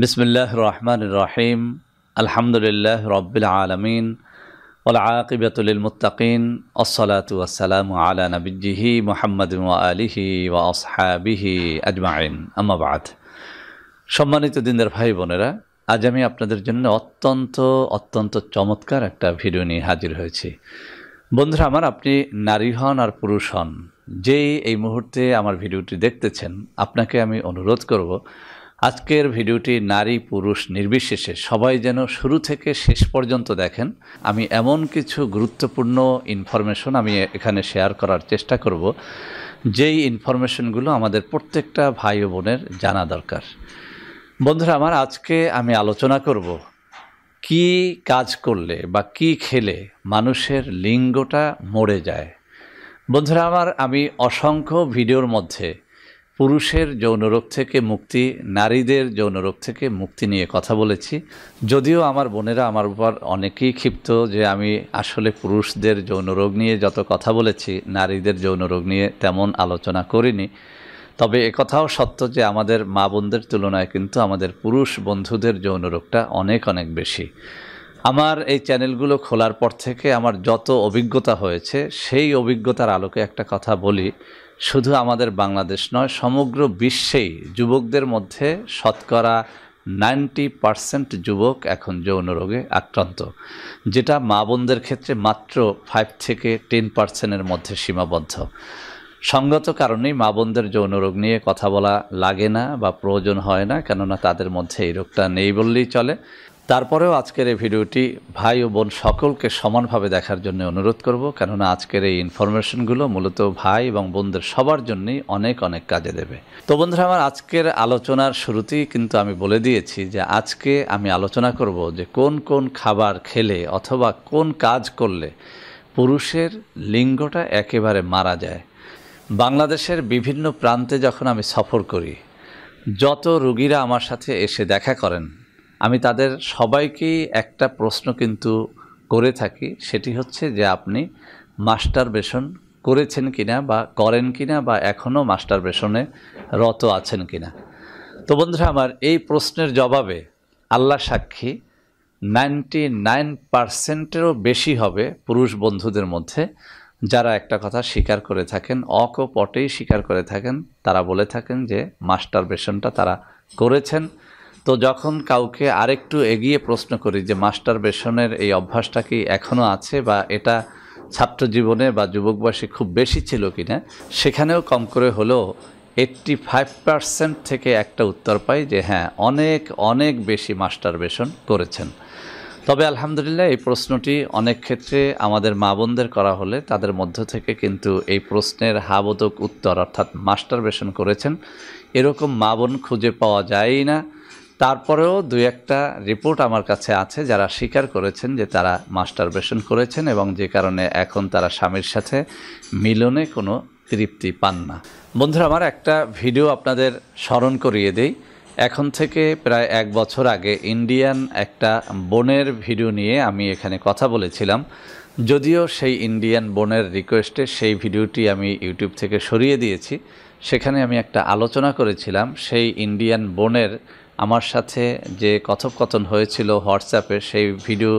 বিসমিল্লাহির রহমানির রহিম। আলহামদুলিল্লাহি রাব্বিল আলামিন ওয়াল আকিবাতু লিল মুত্তাকিন ওয়াসসালাতু ওয়াসসালামু আলা নাবিয়্যিহি মুহাম্মাদিন ওয়া আলিহি ওয়া আসহাবিহি আজমাইন, আম্মা বা'দ। সম্মানিত দিনদার ভাই বোনেরা, আজ আমি আপনাদের জন্য অত্যন্ত চমৎকার একটা ভিডিও নিয়ে হাজির হয়েছি। বন্ধুরা আমার, আপনি নারী হন আর পুরুষ হন, যেই এই মুহূর্তে আমার ভিডিওটি দেখতেছেন, আপনাকে আমি অনুরোধ করব আজকের ভিডিওটি নারী পুরুষ নির্বিশেষে সবাই যেন শুরু থেকে শেষ পর্যন্ত দেখেন। আমি এমন কিছু গুরুত্বপূর্ণ ইনফরমেশন আমি এখানে শেয়ার করার চেষ্টা করব, যেই ইনফরমেশনগুলো আমাদের প্রত্যেকটা ভাই ও বোনের জানা দরকার। বন্ধুরা আমার, আজকে আমি আলোচনা করব কি কাজ করলে বা কি খেলে মানুষের লিঙ্গটা মরে যায়। বন্ধুরা আমার, আমি অসংখ্য ভিডিওর মধ্যে পুরুষের যৌনরোগ থেকে মুক্তি, নারীদের যৌনরোগ থেকে মুক্তি নিয়ে কথা বলেছি। যদিও আমার বোনেরা আমার উপর অনেকেই ক্ষিপ্ত যে আমি আসলে পুরুষদের যৌনরোগ নিয়ে যত কথা বলেছি, নারীদের যৌনরোগ নিয়ে তেমন আলোচনা করিনি। তবে একথাও সত্য যে আমাদের মা বোনদের তুলনায় কিন্তু আমাদের পুরুষ বন্ধুদের যৌনরোগটা অনেক বেশি। আমার এই চ্যানেলগুলো খোলার পর থেকে আমার যত অভিজ্ঞতা হয়েছে, সেই অভিজ্ঞতার আলোকে একটা কথা বলি, শুধু আমাদের বাংলাদেশ নয়, সমগ্র বিশ্বেই যুবকদের মধ্যে শতকরা 90% যুবক এখন যৌন রোগে আক্রান্ত, যেটা মা বোনদের ক্ষেত্রে মাত্র 5 থেকে 10%-এর মধ্যে সীমাবদ্ধ। সঙ্গত কারণেই মা বোনদের যৌন রোগ নিয়ে কথা বলা লাগে না বা প্রয়োজন হয় না, কেননা তাদের মধ্যে এই রোগটা নেই বললেই চলে। তারপরেও আজকের এই ভিডিওটি ভাই ও বোন সকলকে সমানভাবে দেখার জন্য অনুরোধ করব, কেননা আজকের এই ইনফরমেশনগুলো মূলত ভাই এবং বোনদের সবার জন্যই অনেক কাজে দেবে। তো বন্ধুরা আমার, আজকের আলোচনার শুরুতেই কিন্তু আমি বলে দিয়েছি যে আজকে আমি আলোচনা করব যে কোন খাবার খেলে অথবা কোন কাজ করলে পুরুষের লিঙ্গটা একেবারে মারা যায়। বাংলাদেশের বিভিন্ন প্রান্তে যখন আমি সফর করি, যত রোগীরা আমার সাথে এসে দেখা করেন, আমি তাদের সবাইকেই একটা প্রশ্ন কিন্তু করে থাকি, সেটি হচ্ছে যে আপনি মাস্টারবেশন করেছেন কিনা বা করেন কিনা বা এখনও মাস্টারবেশনে রত আছেন কিনা। তো বন্ধুরা আমার, এই প্রশ্নের জবাবে আল্লাহ সাক্ষী 99%-এরও বেশি হবে পুরুষ বন্ধুদের মধ্যে যারা একটা কথা স্বীকার করে থাকেন, অকপটেই স্বীকার করে থাকেন। তারা বলে থাকেন যে মাস্টারবেশনটা তারা করেছেন। তো যখন কাউকে আরেকটু এগিয়ে প্রশ্ন করি যে মাস্টারবেশনের এই অভ্যাসটা কি এখনও আছে বা এটা ছাত্র জীবনে বা যুবক বয়সে খুব বেশি ছিল কিনা, সেখানেও কম করে হলেও 85% থেকে একটা উত্তর পাই যে হ্যাঁ, অনেক বেশি মাস্টারবেশন করেছেন। তবে আলহামদুলিল্লাহ, এই প্রশ্নটি অনেক ক্ষেত্রে আমাদের মা বোনদের করা হলে তাদের মধ্য থেকে কিন্তু এই প্রশ্নের হাবোদক উত্তর, অর্থাৎ মাস্টারবেশন করেছেন, এরকম মা বোন খুঁজে পাওয়া যায়ই না। তারপরেও 2-একটা রিপোর্ট আমার কাছে আছে যারা স্বীকার করেছেন যে তারা মাস্টারবেশন করেছেন এবং যে কারণে এখন তারা স্বামীর সাথে মিলনে কোনো তৃপ্তি পান না। বন্ধুরা আমার, একটা ভিডিও আপনাদের স্মরণ করিয়ে দেই। এখন থেকে প্রায় 1 বছর আগে ইন্ডিয়ান একটা বোনের ভিডিও নিয়ে আমি এখানে কথা বলেছিলাম। যদিও সেই ইন্ডিয়ান বোনের রিকোয়েস্টে সেই ভিডিওটি আমি ইউটিউব থেকে সরিয়ে দিয়েছি। সেখানে আমি একটা আলোচনা করেছিলাম সেই ইন্ডিয়ান বোনের আমার সাথে যে কথোপকথন হয়েছিল হোয়াটসঅ্যাপে, সেই ভিডিও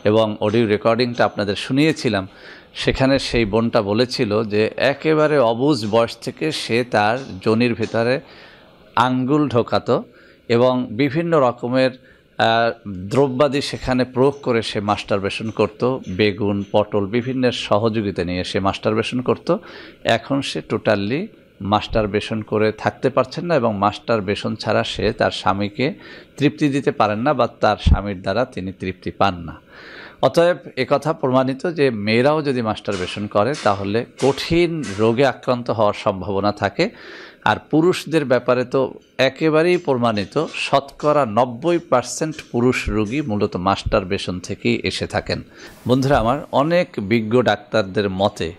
এবং অডিও রেকর্ডিংটা আপনাদের শুনিয়েছিলাম। সেখানে সেই বোনটা বলেছিল যে একেবারে অবুঝ বয়স থেকে সে তার যোনির ভিতরে আঙ্গুল ঢোকাতো এবং বিভিন্ন রকমের দ্রব্যাদি সেখানে প্রয়োগ করে সে মাস্টারবেশন করত। বেগুন, পটল বিভিন্নের সহযোগিতা নিয়ে সে মাস্টারবেশন করত। এখন সে টোটালি মাস্টারবেশন করে থাকতে পারছেন না এবং মাস্টারবেশন ছাড়া সে তার স্বামীকে তৃপ্তি দিতে পারেন না বা তার স্বামীর দ্বারা তিনি তৃপ্তি পান না। অতএব একথা প্রমাণিত যে মেয়েরাও যদি মাস্টারবেশন করে তাহলে কঠিন রোগে আক্রান্ত হওয়ার সম্ভাবনা থাকে। আর পুরুষদের ব্যাপারে তো একেবারেই প্রমাণিত, শতকরা 90% পুরুষ রোগী মূলত মাস্টারবেশন থেকেই এসে থাকেন। বন্ধুরা আমার, অনেক বিজ্ঞ ডাক্তারদের মতে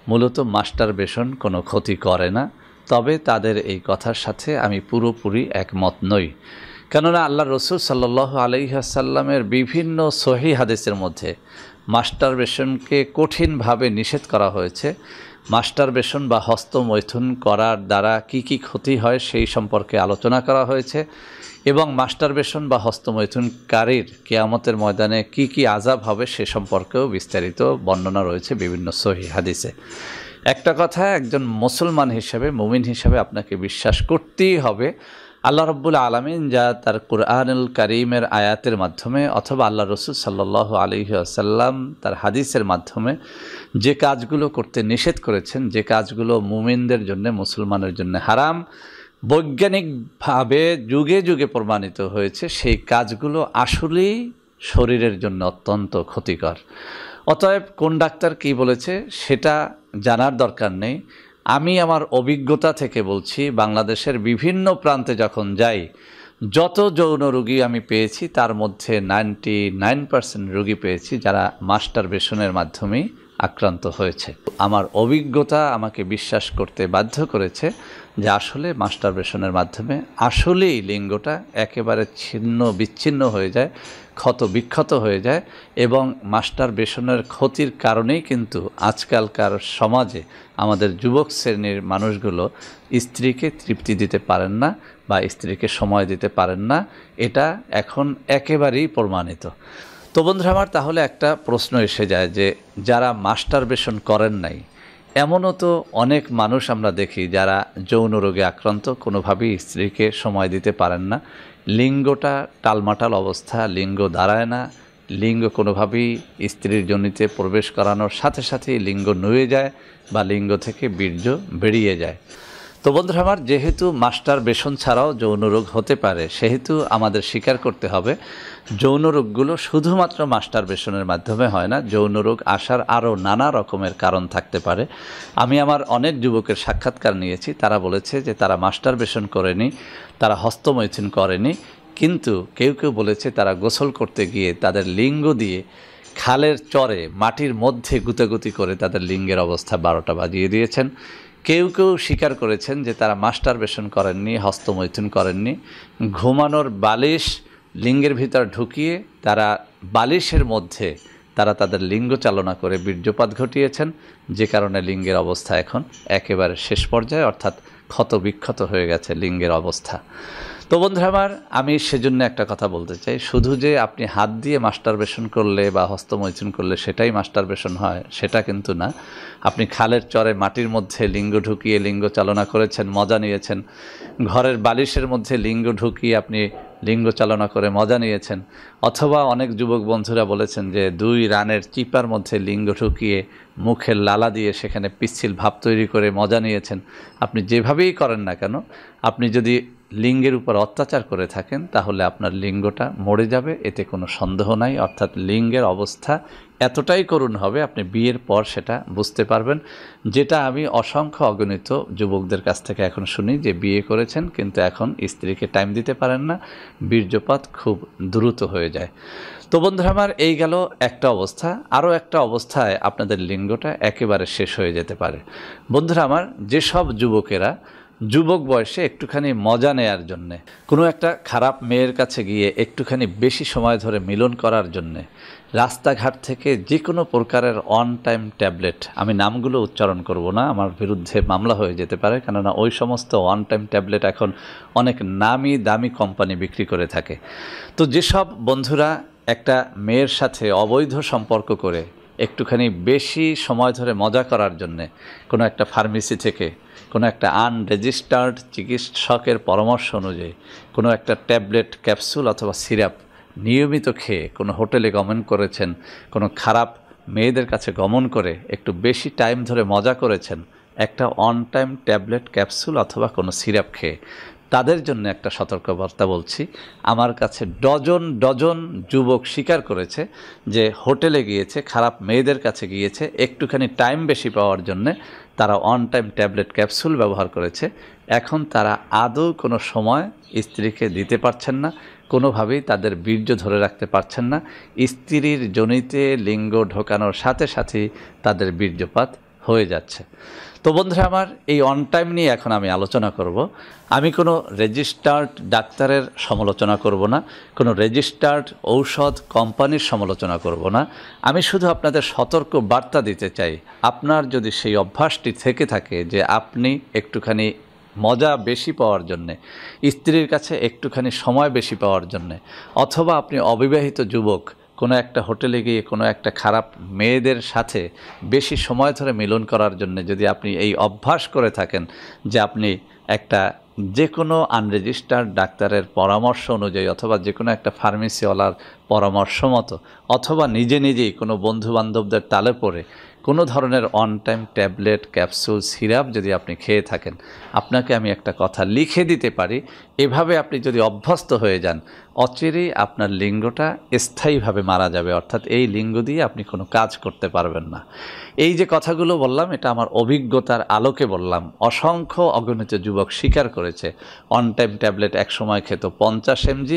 মূলত মাস্টারবেশন কোনো ক্ষতি করে না। তবে তাদের এই কথার সাথে আমি পুরোপুরি একমত নই, কেননা আল্লাহ রসুল সাল্লাল্লাহু আলাইহি ওয়াসাল্লামের বিভিন্ন সহিহ হাদিসের মধ্যে মাস্টারবেশনকে কঠিনভাবে নিষেধ করা হয়েছে। মাস্টারবেশন বা হস্তমৈথুন করার দ্বারা কি ক্ষতি হয় সেই সম্পর্কে আলোচনা করা হয়েছে এবং মাস্টারবেশন বা হস্তমৈথুনকারীর কিয়ামতের ময়দানে কি কি আযাব হবে সে সম্পর্কেও বিস্তারিত বর্ণনা রয়েছে বিভিন্ন সহিহ হাদিসে। একটা কথা, একজন মুসলমান হিসেবে, মুমিন হিসেবে আপনাকে বিশ্বাস করতেই হবে আল্লাহ রাব্বুল আলামিন যা তার কুরআনুল কারীমের আয়াতের মাধ্যমে অথবা আল্লাহ রাসূল সাল্লাল্লাহু আলাইহি ওয়াসাল্লাম তার হাদিসের মাধ্যমে যে কাজগুলো করতে নিষেধ করেছেন, যে কাজগুলো মুমিনদের জন্য, মুসলমানের জন্য হারাম, বৈজ্ঞানিকভাবে যুগে যুগে প্রমাণিত হয়েছে, সেই কাজগুলো আসলেই শরীরের জন্য অত্যন্ত ক্ষতিকর। অতএব কোন ডাক্তার কি বলেছে সেটা জানার দরকার নেই। আমি আমার অভিজ্ঞতা থেকে বলছি, বাংলাদেশের বিভিন্ন প্রান্তে যখন যাই, যত যৌন রোগী আমি পেয়েছি তার মধ্যে 99% রোগী পেয়েছি যারা মাস্টারবেশনের মাধ্যমেই আক্রান্ত হয়েছে। আমার অভিজ্ঞতা আমাকে বিশ্বাস করতে বাধ্য করেছে যে আসলে মাস্টারবেশনের মাধ্যমে আসলেই লিঙ্গটা একেবারে ছিন্ন বিচ্ছিন্ন হয়ে যায়, ক্ষত বিক্ষত হয়ে যায়, এবং মাস্টারবেশনের ক্ষতির কারণেই কিন্তু আজকালকার সমাজে আমাদের যুবক শ্রেণীর মানুষগুলো স্ত্রীকে তৃপ্তি দিতে পারেন না বা স্ত্রীকে সময় দিতে পারেন না। এটা এখন একেবারেই প্রমাণিত। তো বন্ধুরা আমার, তাহলে একটা প্রশ্ন এসে যায় যে যারা মাস্টারবেশন করেন নাই, এমনও তো অনেক মানুষ আমরা দেখি যারা যৌন রোগে আক্রান্ত, কোনোভাবেই স্ত্রীকে সময় দিতে পারেন না, লিঙ্গটা টালমাটাল অবস্থা, লিঙ্গ দাঁড়ায় না, লিঙ্গ কোনোভাবেই স্ত্রীর যোনিতে প্রবেশ করানোর সাথে সাথেই লিঙ্গ নুয়ে যায় বা লিঙ্গ থেকে বীর্য বেরিয়ে যায়। তো বন্ধুরা আমার, যেহেতু মাস্টারবেশন ছাড়াও যৌন রোগ হতে পারে, সেহেতু আমাদের স্বীকার করতে হবে যৌন রোগগুলো শুধুমাত্র মাস্টারবেশনের মাধ্যমে হয় না। যৌন রোগ আসার আরও নানা রকমের কারণ থাকতে পারে। আমি আমার অনেক যুবকের সাক্ষাৎকার নিয়েছি, তারা বলেছে যে তারা মাস্টারবেশন করেনি, তারা হস্তমৈথুন করেনি, কিন্তু কেউ কেউ বলেছে তারা গোসল করতে গিয়ে তাদের লিঙ্গ দিয়ে খালের চরে মাটির মধ্যে গুতাগুতি করে তাদের লিঙ্গের অবস্থা 12টা বাজিয়ে দিয়েছেন। কেউ কেউ স্বীকার করেছেন যে তারা মাস্টারবেশন করেননি, হস্তমৈথুন করেননি, ঘুমানোর বালিশ লিঙ্গের ভিতর ঢুকিয়ে তারা বালিশের মধ্যে তারা তাদের লিঙ্গ চালনা করে বীর্যপাত ঘটিয়েছেন, যে কারণে লিঙ্গের অবস্থা এখন একেবারে শেষ পর্যায়ে, অর্থাৎ ক্ষত বিক্ষত হয়ে গেছে লিঙ্গের অবস্থা। তো বন্ধুরা আমার, আমি সেজন্য একটা কথা বলতে চাই, শুধু যে আপনি হাত দিয়ে মাস্টারবেশন করলে বা হস্তমৈথুন করলে সেটাই মাস্টারবেশন হয় সেটা কিন্তু না। আপনি খালের চরে মাটির মধ্যে লিঙ্গ ঢুকিয়ে লিঙ্গ চালনা করেছেন, মজা নিয়েছেন, ঘরের বালিশের মধ্যে লিঙ্গ ঢুকিয়ে আপনি লিঙ্গ চালনা করে মজা নিয়েছেন, অথবা অনেক যুবক বন্ধুরা বলেছেন যে 2 রানের চিপার মধ্যে লিঙ্গ ঢুকিয়ে মুখের লালা দিয়ে সেখানে পিচ্ছিল ভাব তৈরি করে মজা নিয়েছেন। আপনি যেভাবেই করেন না কেন, আপনি যদি লিঙ্গের উপর অত্যাচার করে থাকেন তাহলে আপনার লিঙ্গটা মরে যাবে, এতে কোনো সন্দেহ নাই। অর্থাৎ লিঙ্গের অবস্থা এতটাই করুণ হবে, আপনি বিয়ের পর সেটা বুঝতে পারবেন, যেটা আমি অসংখ্য অগণিত যুবকদের কাছ থেকে এখন শুনি যে বিয়ে করেছেন কিন্তু এখন স্ত্রীকে টাইম দিতে পারেন না, বীর্যপাত খুব দ্রুত হয়ে যায়। তো বন্ধুরা আমার, এই গেল একটা অবস্থা। আরও একটা অবস্থায় আপনাদের লিঙ্গটা একেবারে শেষ হয়ে যেতে পারে। বন্ধুরা আমার, যেসব যুবকেরা যুবক বয়সে একটুখানি মজা নেয়ার জন্যে, কোনো একটা খারাপ মেয়ের কাছে গিয়ে একটুখানি বেশি সময় ধরে মিলন করার জন্যে রাস্তাঘাট থেকে যে কোনো প্রকারের অন টাইম ট্যাবলেট, আমি নামগুলো উচ্চারণ করব না, আমার বিরুদ্ধে মামলা হয়ে যেতে পারে, কেননা ওই সমস্ত অন টাইম ট্যাবলেট এখন অনেক নামি দামি কোম্পানি বিক্রি করে থাকে। তো যেসব বন্ধুরা একটা মেয়ের সাথে অবৈধ সম্পর্ক করে একটুখানি বেশি সময় ধরে মজা করার জন্যে কোনো একটা ফার্মেসি থেকে কোনো একটা আনরেজিস্টার্ড চিকিৎসকের পরামর্শ অনুযায়ী কোনো একটা ট্যাবলেট, ক্যাপসুল অথবা সিরাপ নিয়মিত খেয়ে কোনো হোটেলে গমন করেছেন, কোনো খারাপ মেয়েদের কাছে গমন করে একটু বেশি টাইম ধরে মজা করেছেন, একটা অন টাইম ট্যাবলেট, ক্যাপসুল অথবা কোনো সিরাপ খেয়ে, তাদের জন্য একটা সতর্কবার্তা বলছি। আমার কাছে ডজন ডজন যুবক স্বীকার করেছে যে হোটেলে গিয়েছে, খারাপ মেয়েদের কাছে গিয়েছে, একটুখানি টাইম বেশি পাওয়ার জন্যে তারা অন টাইম ট্যাবলেট, ক্যাপসুল ব্যবহার করেছে। এখন তারা আদৌ কোনো সময় স্ত্রীকে দিতে পারছেন না, কোনোভাবেই তাদের বীর্য ধরে রাখতে পারছেন না, স্ত্রীর যোনিতে লিঙ্গ ঢোকানোর সাথে সাথেই তাদের বীর্যপাত হয়ে যাচ্ছে। তো বন্ধুরা আমার, এই অন টাইম নিয়ে এখন আমি আলোচনা করব। আমি কোনো রেজিস্টার্ড ডাক্তারের সমালোচনা করব না, কোনো রেজিস্টার্ড ঔষধ কোম্পানির সমালোচনা করব না। আমি শুধু আপনাদের সতর্ক বার্তা দিতে চাই, আপনার যদি সেই অভ্যাসটি থেকে থাকে যে আপনি একটুখানি মজা বেশি পাওয়ার জন্যে, স্ত্রীর কাছে একটুখানি সময় বেশি পাওয়ার জন্যে, অথবা আপনি অবিবাহিত যুবক কোনো একটা হোটেলে গিয়ে কোনো একটা খারাপ মেয়েদের সাথে বেশি সময় ধরে মিলন করার জন্য যদি আপনি এই অভ্যাস করে থাকেন যে আপনি একটা যে কোনো আনরেজিস্টার্ড ডাক্তারের পরামর্শ অনুযায়ী অথবা যে কোনো একটা ফার্মেসিওয়ালার পরামর্শ মতো অথবা নিজে নিজেই কোনো বন্ধুবান্ধবদের তালে পড়ে কোনো ধরনের on time tablet, capsule, syrup যদি আপনি খেয়ে থাকেন, আপনাকে আমি একটা কথা লিখে দিতে পারি, এভাবে আপনি যদি অভ্যস্ত হয়ে যান, অচিরেই আপনার লিঙ্গটা স্থায়ীভাবে মারা যাবে। অর্থাৎ এই লিঙ্গ দিয়ে আপনি কোনো কাজ করতে পারবেন না। এই যে কথাগুলো বললাম, এটা আমার অভিজ্ঞতার আলোকে বললাম। অসংখ্য অগণিত যুবক স্বীকার করেছে অন টাইম ট্যাবলেট এক সময় খেত 50 mg,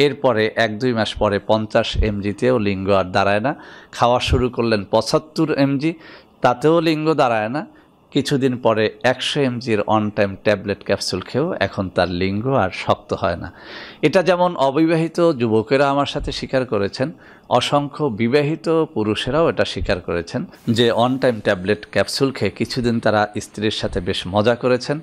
এরপরে 1-2 মাস পরে 50 mgতেও লিঙ্গ আর দাঁড়ায় না। খাওয়া শুরু করলেন 75 mg, তাতেও লিঙ্গ দাঁড়ায় না। কিছুদিন পরে 100 mgর অন টাইম ট্যাবলেট ক্যাপসুল খেয়েও এখন তার লিঙ্গ আর শক্ত হয় না। এটা যেমন অবিবাহিত যুবকেরা আমার সাথে স্বীকার করেছেন, অসংখ্য বিবাহিত পুরুষেরাও এটা স্বীকার করেছেন যে অন টাইম ট্যাবলেট ক্যাপসুল খেয়ে কিছুদিন তারা স্ত্রীর সাথে বেশ মজা করেছেন,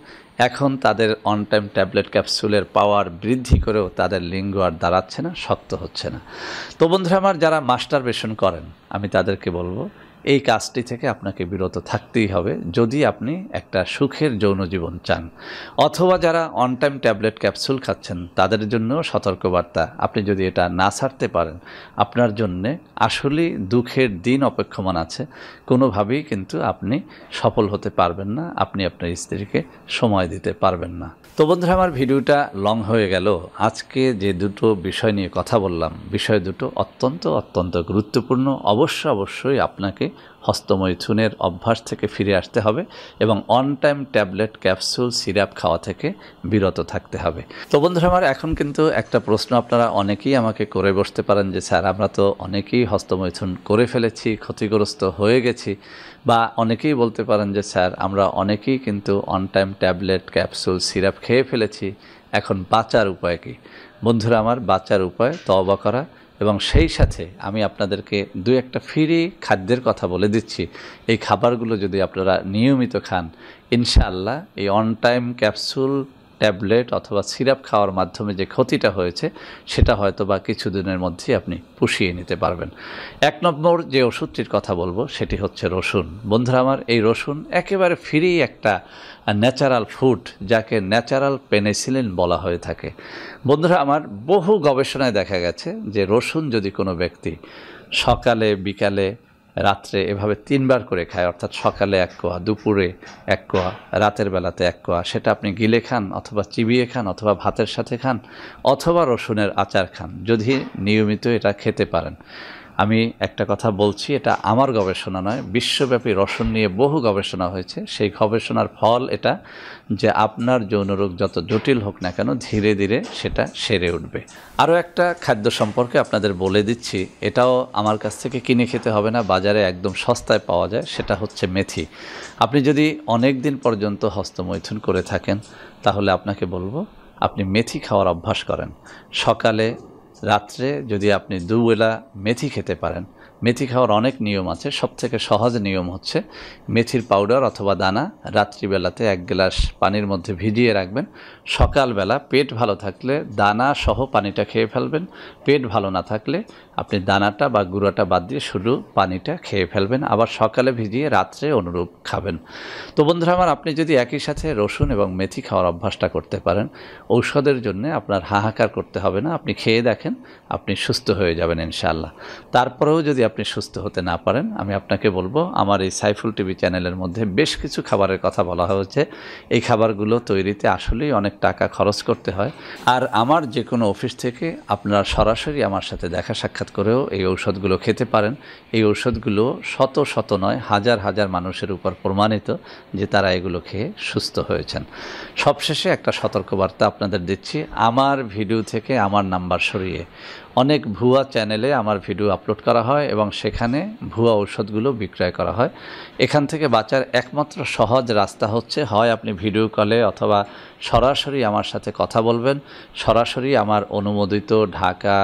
এখন তাদের অন টাইম ট্যাবলেট ক্যাপসুলের পাওয়ার বৃদ্ধি করেও তাদের লিঙ্গ আর দাঁড়াচ্ছে না, শক্ত হচ্ছে না। তো বন্ধুরা আমার, যারা মাস্টারবেশন করেন, আমি তাদেরকে বলবো এই কাজটি থেকে আপনাকে বিরত থাকতেই হবে যদি আপনি একটা সুখের যৌন জীবন চান। অথবা যারা অন টাইম ট্যাবলেট ক্যাপসুল খাচ্ছেন, তাদের জন্য সতর্কবার্তা, আপনি যদি এটা না ছাড়তে পারেন, আপনার জন্যে আসলেই দুঃখের দিন অপেক্ষমান আছে। কোনোভাবেই কিন্তু আপনি সফল হতে পারবেন না, আপনি আপনার স্ত্রীকে সময় দিতে পারবেন না। তো বন্ধুরা আমার, ভিডিওটা লং হয়ে গেল। আজকে যে দুটো বিষয় নিয়ে কথা বললাম, বিষয় দুটো অত্যন্ত গুরুত্বপূর্ণ। অবশ্যই আপনাকে হস্তমৈথুনের অভ্যাস থেকে ফিরে আসতে হবে এবং on time tablet, capsule, syrup খাওয়া থেকে বিরত থাকতে হবে। তো বন্ধুরা আমার, এখন কিন্তু একটা প্রশ্ন আপনারা অনেকেই আমাকে করে বসতে পারেন যে স্যার, আমরা তো অনেকেই হস্তমৈথুন করে ফেলেছি, ক্ষতিগ্রস্ত হয়ে গেছি, বা অনেকেই বলতে পারেন যে স্যার, আমরা অনেকেই কিন্তু on time tablet, capsule, syrup খেয়ে ফেলেছি, এখন বাঁচার উপায় কী? বন্ধুরা আমার, বাঁচার উপায় তওবা করা, এবং সেই সাথে আমি আপনাদেরকে 2-1টা ফ্রি খাদ্যের কথা বলে দিচ্ছি। এই খাবারগুলো যদি আপনারা নিয়মিত খান, ইনশাআল্লাহ এই অন টাইম ক্যাপসুল, ট্যাবলেট অথবা সিরাপ খাওয়ার মাধ্যমে যে ক্ষতিটা হয়েছে, সেটা হয়তো বা কিছুদিনের মধ্যেই আপনি পুষিয়ে নিতে পারবেন। 1 নম্বর যে ওষুধটির কথা বলবো সেটি হচ্ছে রসুন। বন্ধুরা আমার, এই রসুন একেবারে ফ্রি একটা ন্যাচারাল ফুড, যাকে ন্যাচারাল পেনিসিলিন বলা হয়ে থাকে। বন্ধুরা আমার, বহু গবেষণায় দেখা গেছে যে রসুন যদি কোনো ব্যক্তি সকালে, বিকালে, রাত্রে এভাবে 3 বার করে খায়, অর্থাৎ সকালে 1 কোয়া, দুপুরে 1 কোয়া, রাতের বেলাতে 1 কোয়া, সেটা আপনি গিলে খান অথবা চিবিয়ে খান অথবা ভাতের সাথে খান অথবা রসুনের আচার খান, যদি নিয়মিত এটা খেতে পারেন। আমি একটা কথা বলছি, এটা আমার গবেষণা নয়, বিশ্বব্যাপী রসুন নিয়ে বহু গবেষণা হয়েছে। সেই গবেষণার ফল এটা যে আপনার যৌনরোগ যত জটিল হোক না কেন, ধীরে ধীরে সেটা সেরে উঠবে। আরও একটা খাদ্য সম্পর্কে আপনাদের বলে দিচ্ছি, এটাও আমার কাছ থেকে কিনে খেতে হবে না, বাজারে একদম সস্তায় পাওয়া যায়। সেটা হচ্ছে মেথি। আপনি যদি অনেক দিন পর্যন্ত হস্তমৈথুন করে থাকেন, তাহলে আপনাকে বলবো আপনি মেথি খাওয়ার অভ্যাস করেন। সকালে, রাত্রে যদি আপনি 2 বেলা মেথি খেতে পারেন। মেথি খাওয়ার অনেক নিয়ম আছে। সবথেকে সহজ নিয়ম হচ্ছে মেথির পাউডার অথবা দানা রাত্রিবেলাতে 1 গ্লাস পানির মধ্যে ভিজিয়ে রাখবেন। সকালবেলা পেট ভালো থাকলে দানা সহ পানিটা খেয়ে ফেলবেন। পেট ভালো না থাকলে আপনি দানাটা বা গুঁড়াটা বাদ দিয়ে শুধু পানিটা খেয়ে ফেলবেন। আবার সকালে ভিজিয়ে রাত্রে অনুরূপ খাবেন। তো বন্ধুরা আমার, আপনি যদি একই সাথে রসুন এবং মেথি খাওয়ার অভ্যাসটা করতে পারেন, ঔষধের জন্য আপনার হাহাকার করতে হবে না। আপনি খেয়ে দেখেন, আপনি সুস্থ হয়ে যাবেন ইনশাআল্লাহ। তারপরেও যদি আপনি সুস্থ হতে না পারেন, আমি আপনাকে বলবো আমার এই সাইফুল টিভি চ্যানেলের মধ্যে বেশ কিছু খাবারের কথা বলা হয়েছে। এই খাবারগুলো তৈরিতে আসলেই অনেক টাকা খরচ করতে হয়। আর আমার যে কোনো অফিস থেকে আপনারা সরাসরি আমার সাথে দেখা সাক্ষাৎ করেও এই ঔষধগুলো খেতে পারেন। এই ঔষধগুলো শত নয়, হাজার মানুষের উপর প্রমাণিত যে তারা এগুলো খেয়ে সুস্থ হয়েছেন। সবশেষে একটা সতর্কবার্তা আপনাদের দিচ্ছি, আমার ভিডিও থেকে আমার নাম্বার সরিয়ে অনেক ভুয়া চ্যানেলে আমার ভিডিও আপলোড করা হয় এবং সেখানে ভুয়া ঔষধগুলো বিক্রয় করা হয়। এখান থেকে বাঁচার একমাত্র সহজ রাস্তা হচ্ছে, হয় আপনি ভিডিও কলে অথবা সরাসরি আমার সাথে কথা বলবেন। সরাসরি আমার অনুমোদিত ঢাকা,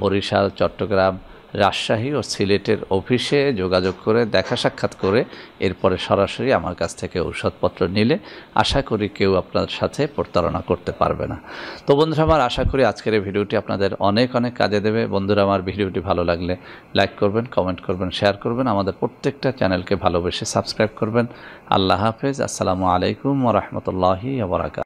বরিশাল, চট্টগ্রাম, রাজশাহী ও সিলেটের অফিসে যোগাযোগ করে দেখা সাক্ষাৎ করে এরপরে সরাসরি আমার কাছ থেকে ঔষধপত্র নিলে আশা করি কেউ আপনার সাথে প্রতারণা করতে পারবে না। তো বন্ধুরা আমার, আশা করি আজকের এই ভিডিওটি আপনাদের অনেক অনেক কাজে দেবে। বন্ধুরা আমার, ভিডিওটি ভালো লাগলে লাইক করবেন, কমেন্ট করবেন, শেয়ার করবেন, আমাদের প্রত্যেকটা চ্যানেলকে ভালোবেসে সাবস্ক্রাইব করবেন। আল্লাহ হাফেজ। আসসালামু আলাইকুম ওয়া রাহমাতুল্লাহি ওয়া বারাকাতুহু।